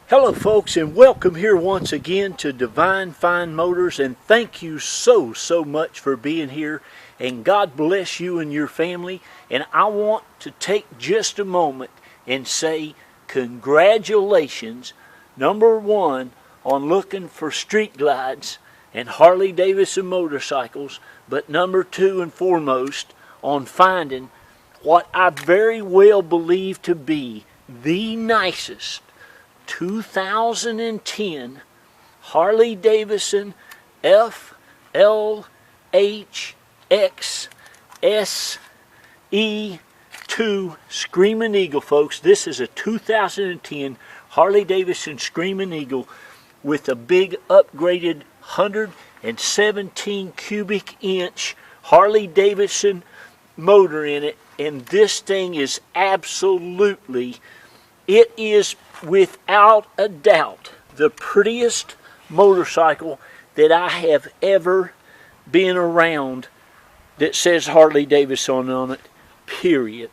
Hello folks, and welcome here once again to Divine Fine Motors, and thank you so much for being here, and God bless you and your family. And I want to take just a moment and say congratulations, number one, on looking for street glides and Harley-Davidson motorcycles, but number two and foremost on finding what I very well believe to be the nicest 2010 Harley-Davidson FLHX SE2 Screaming Eagle, folks. This is a 2010 Harley-Davidson Screaming Eagle with a big upgraded 117 cubic inch Harley-Davidson motor in it, and this thing is absolutely, it is without a doubt the prettiest motorcycle that I have ever been around that says Harley-Davidson on it, period.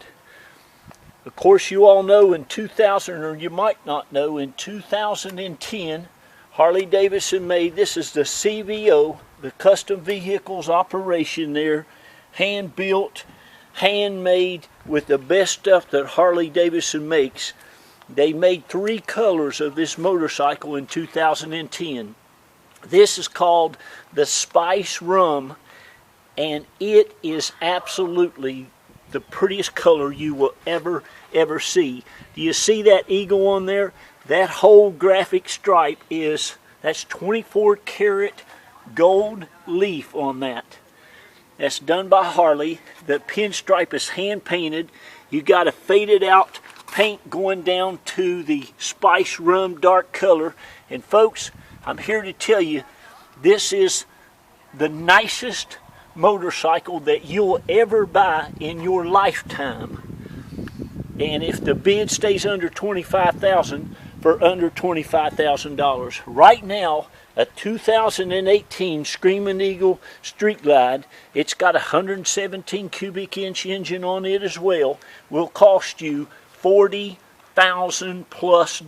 Of course, you all know in 2000, or you might not know, in 2010, Harley-Davidson made, this is the CVO, the Custom Vehicles Operation there, hand-built, handmade with the best stuff that Harley-Davidson makes. They made 3 colors of this motorcycle in 2010. This is called the Spice Rum, and it is absolutely the prettiest color you will ever see. Do you see that eagle on there? That whole graphic stripe that's 24 karat gold leaf on that. That's done by Harley. The pinstripe is hand painted. You got a faded out paint going down to the Spice Rum dark color. And folks, I'm here to tell you, this is the nicest motorcycle that you'll ever buy in your lifetime. And if the bid stays under $25,000, for under $25,000. Right now, a 2018 Screaming Eagle Street Glide, it's got a 117 cubic inch engine on it as well, will cost you $40,000 plus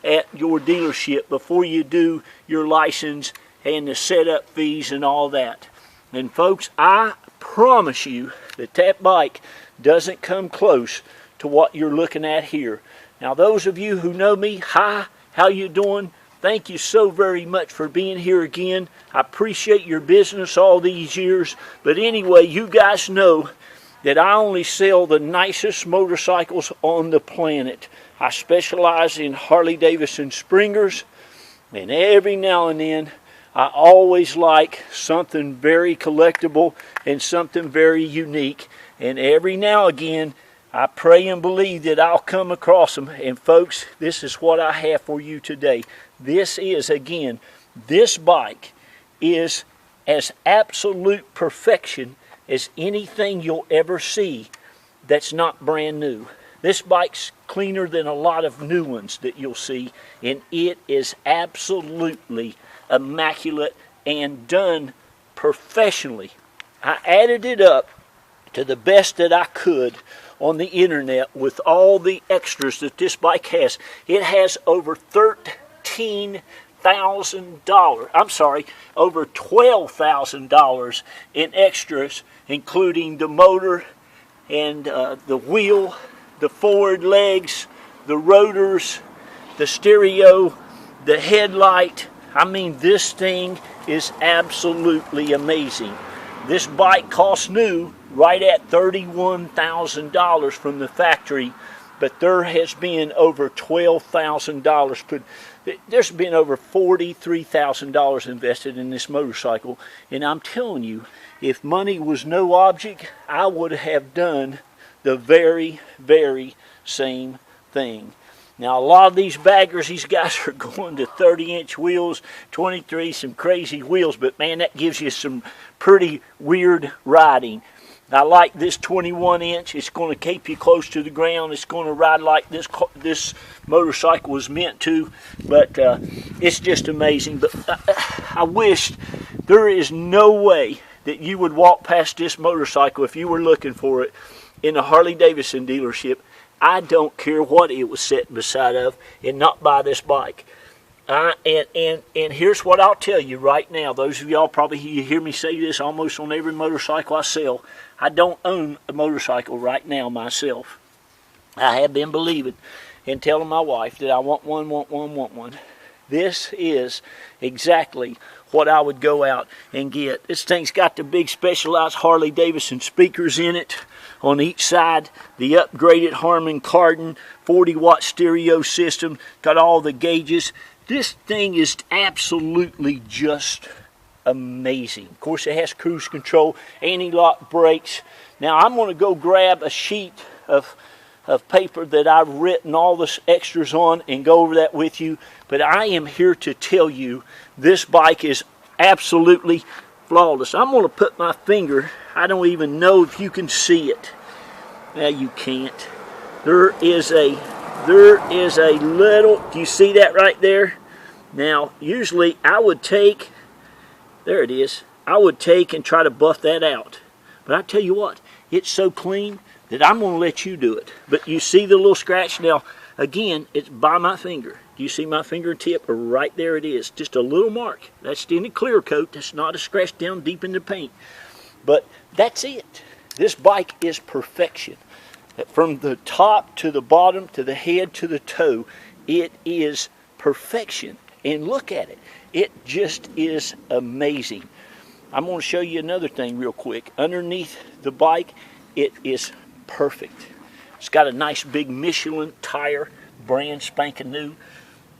at your dealership before you do your license and the setup fees and all that. And folks, I promise you that that bike doesn't come close to what you're looking at here. Now, those of you who know me, hi, how you doing? Thank you so very much for being here again. I appreciate your business all these years. But anyway, you guys know that I only sell the nicest motorcycles on the planet. I specialize in Harley-Davidson Springers, and every now and then I always like something very collectible and something very unique. And every now and again, I pray and believe that I'll come across them. And folks, this is what I have for you today. This is, again, this bike is as absolute perfection as anything you'll ever see that's not brand new. This bike's cleaner than a lot of new ones that you'll see, and it is absolutely immaculate and done professionally. I added it up to the best that I could on the internet with all the extras that this bike has. It has over over $12,000 in extras, including the motor and the wheel, the forward legs, the rotors, the stereo, the headlight. I mean, this thing is absolutely amazing. This bike costs new right at $31,000 from the factory, but there has been over $12,000 put. There's been over $43,000 invested in this motorcycle, and I'm telling you, if money was no object, I would have done the very same thing. Now, a lot of these baggers, these guys are going to 30-inch wheels, 23, some crazy wheels, but man, that gives you some pretty weird riding. I like this 21-inch. It's going to keep you close to the ground. It's going to ride like this motorcycle was meant to, but it's just amazing. But I wish, there is no way that you would walk past this motorcycle if you were looking for it in a Harley-Davidson dealership. I don't care what it was sitting beside of, and not buy this bike. And here's what I'll tell you right now. Those of y'all probably hear me say this almost on every motorcycle I sell. I don't own a motorcycle right now myself. I have been believing and telling my wife that I want one. This is exactly what I would go out and get. This thing's got the big specialized Harley-Davidson speakers in it on each side. The upgraded Harman Kardon 40-watt stereo system. Got all the gauges. This thing is absolutely just amazing. Of course, it has cruise control, anti-lock brakes. Now, I'm going to go grab a sheet of paper that I've written all the extras on and go over that with you. But I am here to tell you this bike is absolutely flawless. I'm going to put my finger, I don't even know if you can see it. Now you can't. There is a little, do you see that right there? Now, usually I would take, there it is, I would take and try to buff that out. But I tell you what, it's so clean that I'm going to let you do it. But you see the little scratch? Now, again, it's by my finger. Do you see my fingertip? Right there it is. Just a little mark. That's in a clear coat. That's not a scratch down deep in the paint. But that's it. This bike is perfection. From the top to the bottom to the head to the toe, it is perfection. And look at it. It just is amazing. I'm going to show you another thing real quick. Underneath the bike, it is perfect. It's got a nice big Michelin tire, brand spanking new.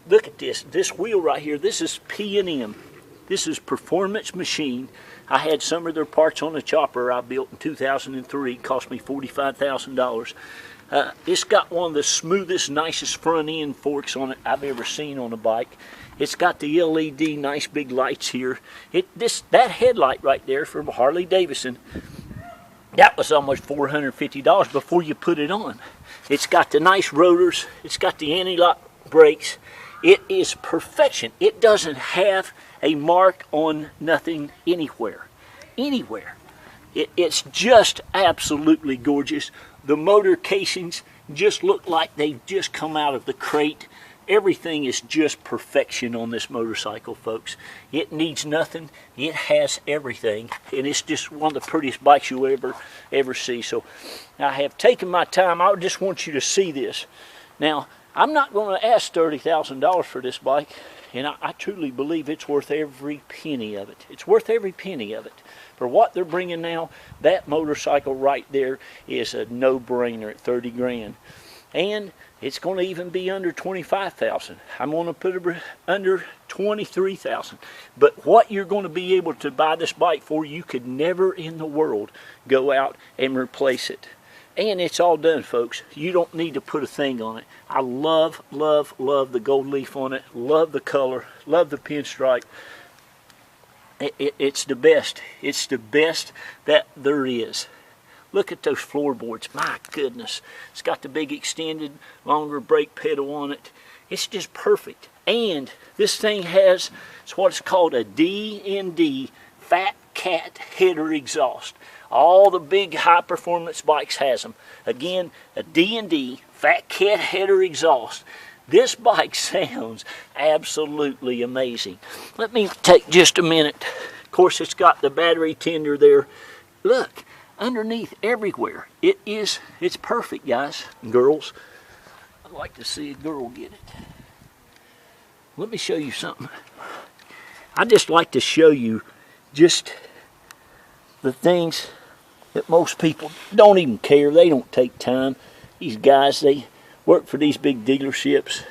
Look at this. This wheel right here, this is P&M. This is Performance Machine. I had some of their parts on the chopper I built in 2003. It cost me $45,000. It's got one of the smoothest, nicest front end forks on it I've ever seen on a bike. It's got the LED nice big lights here. That headlight right there from Harley-Davidson, that was almost $450 before you put it on. It's got the nice rotors. It's got the anti-lock brakes. It is perfection. It doesn't have a mark on nothing anywhere. Anywhere. It's just absolutely gorgeous. The motor casings just look like they've just come out of the crate. Everything is just perfection on this motorcycle, folks. It needs nothing. It has everything. And it's just one of the prettiest bikes you'll ever see. So I have taken my time. I just want you to see this. Now, I'm not going to ask $30,000 for this bike. And I truly believe it's worth every penny of it. It's worth every penny of it. For what they're bringing now, that motorcycle right there is a no-brainer at 30 grand. And it's going to even be under 25,000. I'm going to put it under 23,000. But what you're going to be able to buy this bike for, you could never in the world go out and replace it. And it's all done, folks. You don't need to put a thing on it. I love, love, love the gold leaf on it. Love the color. Love the pinstripe. It's the best. It's the best that there is. Look at those floorboards. My goodness. It's got the big extended, longer brake pedal on it. It's just perfect. And this thing has what's called a D&D Fat Cat header exhaust. All the big high-performance bikes has them. Again, a D&D Fat Cat header exhaust. This bike sounds absolutely amazing. Let me take just a minute. Of course, it's got the battery tender there. Look, underneath everywhere. It's perfect, guys and girls. I'd like to see a girl get it. Let me show you something. I just like to show you just the things that most people don't even care. They don't take time. These guys, they work for these big dealerships.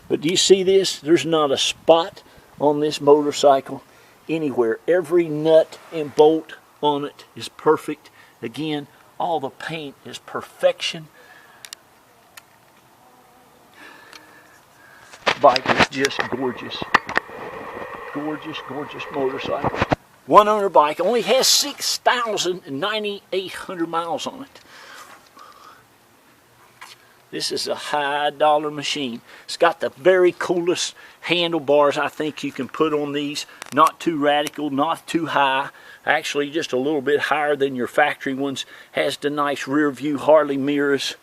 But do you see this? There's not a spot on this motorcycle anywhere. Every nut and bolt on it is perfect. Again, all the paint is perfection. Bike is just gorgeous. Gorgeous, gorgeous motorcycle. One owner bike, only has 6,900 miles on it. This is a high dollar machine. It's got the very coolest handlebars I think you can put on these. Not too radical, not too high. Actually just a little bit higher than your factory ones. Has the nice rear view Harley mirrors.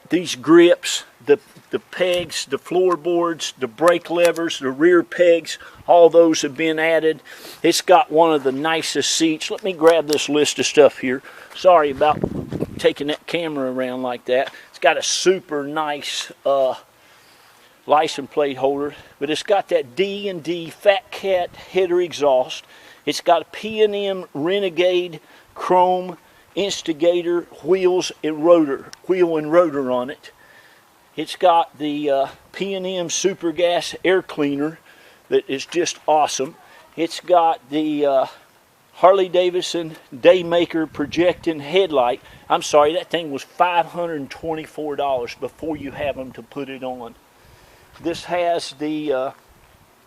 these grips, the pegs, the floorboards, the brake levers, the rear pegs, all those have been added. It's got one of the nicest seats. Let me grab this list of stuff here. Sorry about taking that camera around like that. It's got a super nice license plate holder, but it's got that D&D Fat Cat header exhaust. It's got a P&M Renegade chrome instigator wheels and rotor, wheel and rotor on it. It's got the P&M Super Gas air cleaner that is just awesome. It's got the Harley-Davidson Daymaker projecting headlight. I'm sorry, that thing was $524 before you have them to put it on. This has the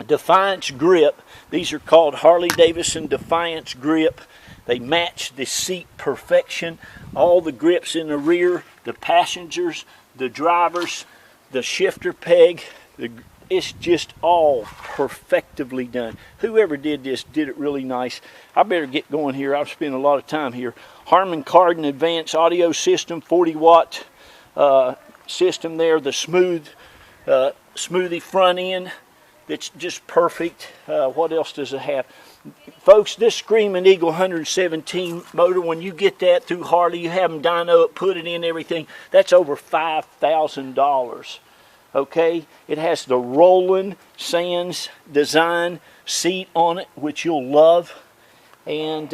Defiance grip. These are called Harley-Davidson Defiance grip. They match the seat perfection. All the grips in the rear, the passengers, the drivers, the shifter peg, it's just all perfectively done. Whoever did this did it really nice. I better get going here. I've spent a lot of time here. Harman Kardon Advanced Audio System, 40-watt system there. The smoothie front end, that's just perfect. What else does it have? Folks, this Screaming Eagle 117 motor, when you get that through Harley, you have them dyno it, put it in everything, that's over $5,000. Okay, it has the Roland Sands design seat on it, which you'll love, and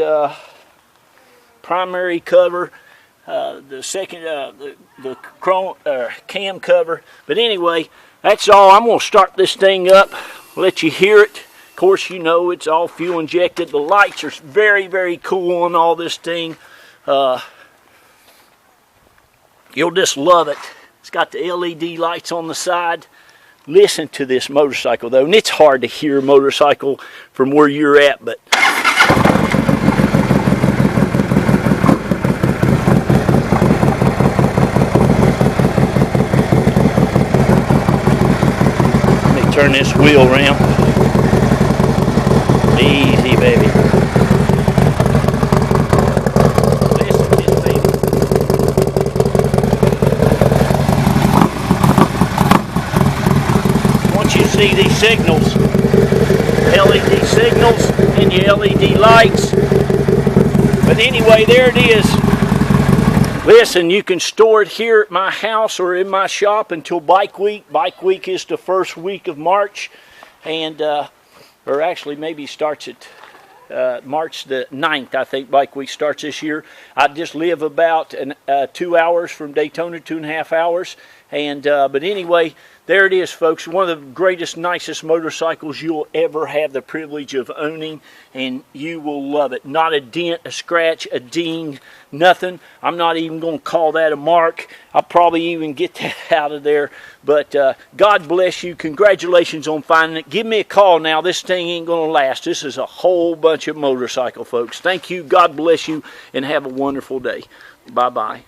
primary cover, the second, the chrome cam cover. But anyway, that's all. I'm going to start this thing up, let you hear it. Of course, you know it's all fuel injected. The lights are very, very cool on all this thing. You'll just love it. It's got the LED lights on the side. Listen to this motorcycle though, and it's hard to hear a motorcycle from where you're at, but let me turn this wheel around. Easy, baby. Listen to this, baby. Once you see these signals, LED signals and your LED lights. But anyway, there it is. Listen, you can store it here at my house or in my shop until Bike Week. Bike Week is the first week of March, and or actually maybe starts at March the 9th, I think Bike Week starts this year. I just live about 2 hours from Daytona, 2.5 hours. And but anyway, there it is, folks. One of the greatest, nicest motorcycles you'll ever have the privilege of owning, and you will love it. Not a dent, a scratch, a ding, nothing. I'm not even going to call that a mark. I'll probably even get that out of there. But God bless you. Congratulations on finding it. Give me a call now. This thing ain't going to last. This is a whole bunch of motorcycle, folks. Thank you. God bless you, and have a wonderful day. Bye-bye.